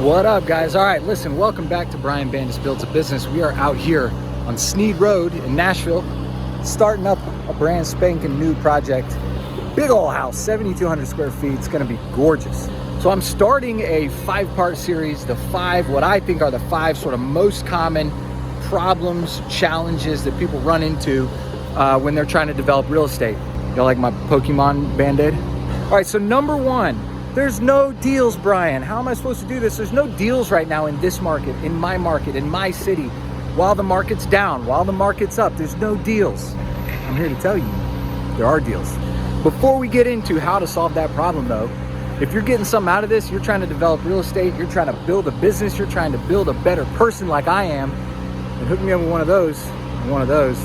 What up, guys? All right, listen, welcome back to Brian Bandas Builds a Business. We are out here on Sneed Road in Nashville, starting up a brand spanking new project. Big old house, 7,200 square feet. It's gonna be gorgeous. So I'm starting a 5-part series, what I think are the 5 sort of most common problems, challenges that people run into when they're trying to develop real estate. Y'all like my Pokemon Band-Aid? All right, so number 1, there's no deals, Brian. How am I supposed to do this? There's no deals right now in this market, in my city. While the market's down, while the market's up, there's no deals. I'm here to tell you, there are deals. Before we get into how to solve that problem though, if you're getting something out of this, you're trying to develop real estate, you're trying to build a business, you're trying to build a better person like I am, then hook me up with one of those, one of those.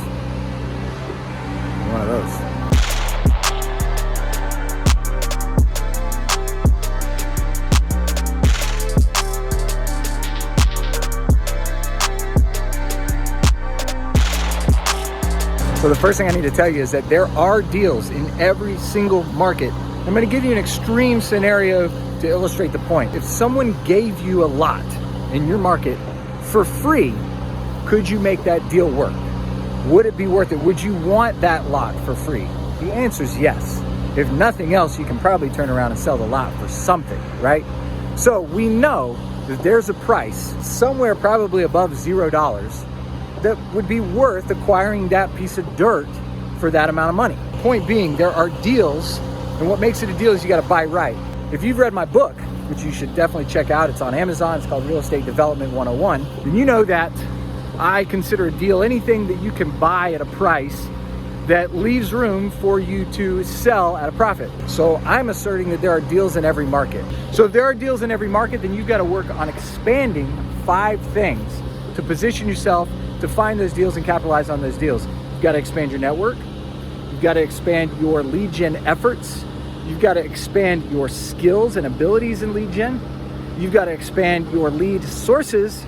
So the first thing I need to tell you is that there are deals in every single market. I'm going to give you an extreme scenario to illustrate the point. If someone gave you a lot in your market for free, could you make that deal work? Would it be worth it? Would you want that lot for free? The answer is yes. If nothing else, you can probably turn around and sell the lot for something, right? So we know that there's a price somewhere probably above $0 that would be worth acquiring that piece of dirt for that amount of money. Point being, there are deals, and what makes it a deal is you gotta buy right. If you've read my book, which you should definitely check out, it's on Amazon, it's called Real Estate Development 101, then you know that I consider a deal anything that you can buy at a price that leaves room for you to sell at a profit. So I'm asserting that there are deals in every market. So if there are deals in every market, then you've gotta work on expanding 5 things to position yourself to find those deals and capitalize on those deals. You've got to expand your network. You've got to expand your lead gen efforts. You've got to expand your skills and abilities in lead gen. You've got to expand your lead sources,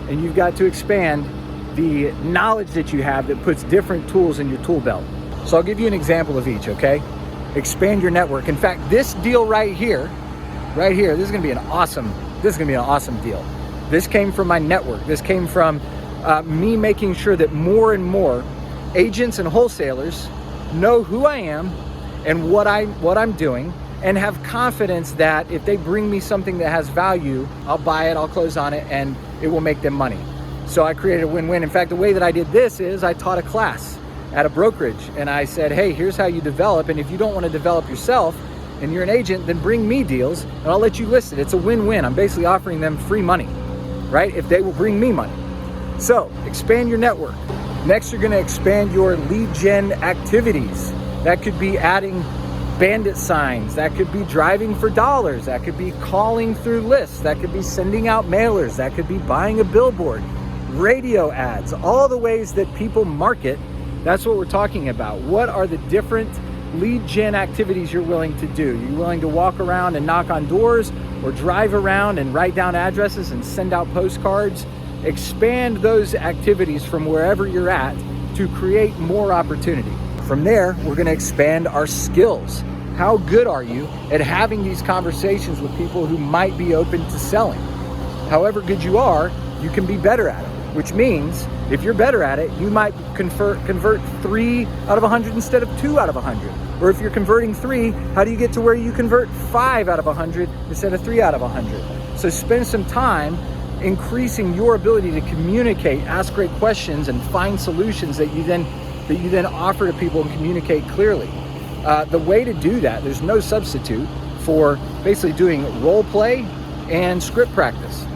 and you've got to expand the knowledge that you have that puts different tools in your tool belt. So I'll give you an example of each, okay? Expand your network. In fact, this deal right here, this is gonna be an awesome deal. This came from my network. This came from me making sure that more and more agents and wholesalers know who I am and what I'm doing, and have confidence that if they bring me something that has value, I'll buy it, I'll close on it, and it will make them money. So I created a win-win. In fact, the way that I did this is I taught a class at a brokerage, and I said, hey, here's how you develop, and if you don't want to develop yourself and you're an agent, then bring me deals and I'll let you list it. It's a win-win. I'm basically offering them free money, right? If they will bring me money. So expand your network. Next, you're gonna expand your lead gen activities. That could be adding bandit signs. That could be driving for dollars. That could be calling through lists. That could be sending out mailers. That could be buying a billboard, radio ads, all the ways that people market. That's what we're talking about. What are the different lead gen activities you're willing to do? You're willing to walk around and knock on doors, or drive around and write down addresses and send out postcards? Expand those activities from wherever you're at to create more opportunity. From there, we're gonna expand our skills. How good are you at having these conversations with people who might be open to selling? However good you are, you can be better at it, which means if you're better at it, you might convert 3 out of 100 instead of 2 out of 100. Or if you're converting 3, how do you get to where you convert 5 out of 100 instead of 3 out of 100? So spend some time increasing your ability to communicate, ask great questions, and find solutions that you then offer to people and communicate clearly. The way to do that, there's no substitute for basically doing role play and script practice.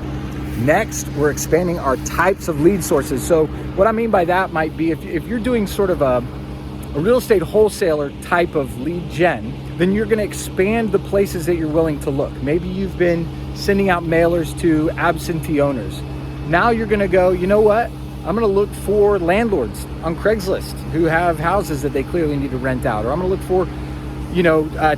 Next, we're expanding our types of lead sources. So what I mean by that might be if you're doing sort of a real estate wholesaler type of lead gen, then you're gonna expand the places that you're willing to look. Maybe you've been sending out mailers to absentee owners. Now you're gonna go, you know what? I'm gonna look for landlords on Craigslist who have houses that they clearly need to rent out. Or I'm gonna look for,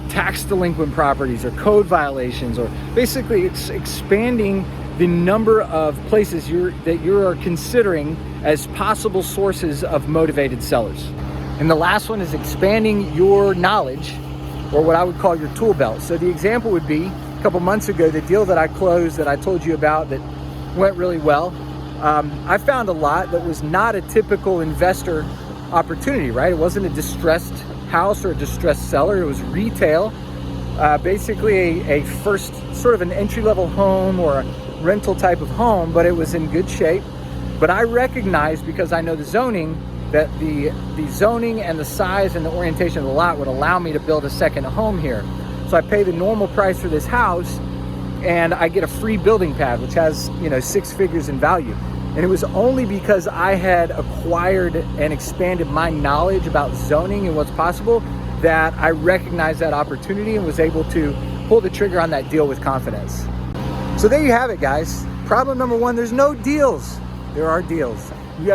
tax delinquent properties or code violations, or basically expanding the number of places that you are considering as possible sources of motivated sellers. And the last one is expanding your knowledge, or what I would call your tool belt. So the example would be, a couple months ago, the deal that I closed that I told you about that went really well, I found a lot that was not a typical investor opportunity, right? It wasn't a distressed house or a distressed seller. It was retail, basically a first sort of an entry-level home or a rental type of home, but it was in good shape. But I recognized, because I know the zoning, that the zoning and the size and the orientation of the lot would allow me to build a second home here. So I pay the normal price for this house, and I get a free building pad, which has, 6 figures in value. And it was only because I had acquired and expanded my knowledge about zoning and what's possible that I recognized that opportunity and was able to pull the trigger on that deal with confidence. So there you have it, guys. Problem number 1, there's no deals. There are deals. You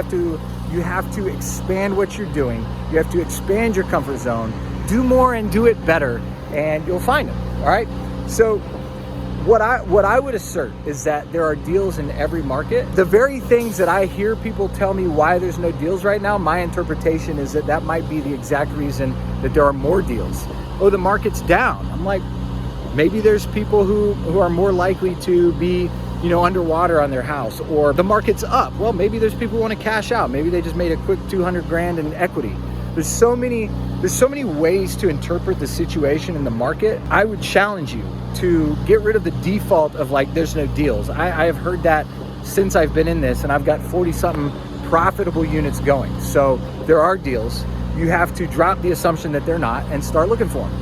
have to expand what you're doing. You have to expand your comfort zone, do more and do it better, and you'll find them. All right. So what I would assert is that there are deals in every market. The very things that I hear people tell me why there's no deals right now, my interpretation is that might be the exact reason that there are more deals. Oh, the market's down. I'm like, maybe there's people who are more likely to be, underwater on their house, or the market's up. Well, maybe there's people who want to cash out. Maybe they just made a quick 200 grand in equity. There's so many ways to interpret the situation in the market. I would challenge you to get rid of the default of like, there's no deals. I have heard that since I've been in this, and I've got 40 something profitable units going. So there are deals. You have to drop the assumption that they're not and start looking for them.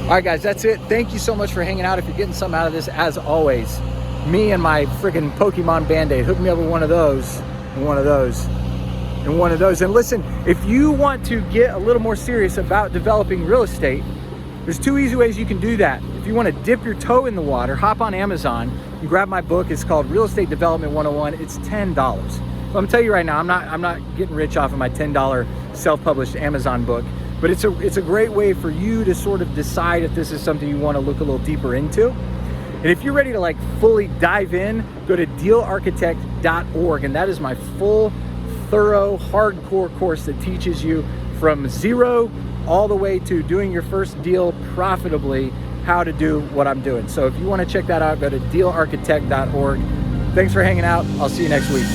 All right, guys, that's it. Thank you so much for hanging out. If you're getting something out of this, as always, me and my freaking Pokemon Band-Aid, hook me up with one of those and one of those and one of those. And listen, if you want to get a little more serious about developing real estate, there's 2 easy ways you can do that. If you want to dip your toe in the water, hop on Amazon and grab my book. It's called Real Estate Development 101. It's $10. So I'm gonna tell you right now, I'm not getting rich off of my $10 self-published Amazon book, but it's a great way for you to sort of decide if this is something you want to look a little deeper into. And if you're ready to like fully dive in, go to dealarchitect.org, and that is my full, thorough, hardcore course that teaches you from zero all the way to doing your first deal profitably, how to do what I'm doing. So if you want to check that out, go to dealarchitect.org. Thanks for hanging out. I'll see you next week.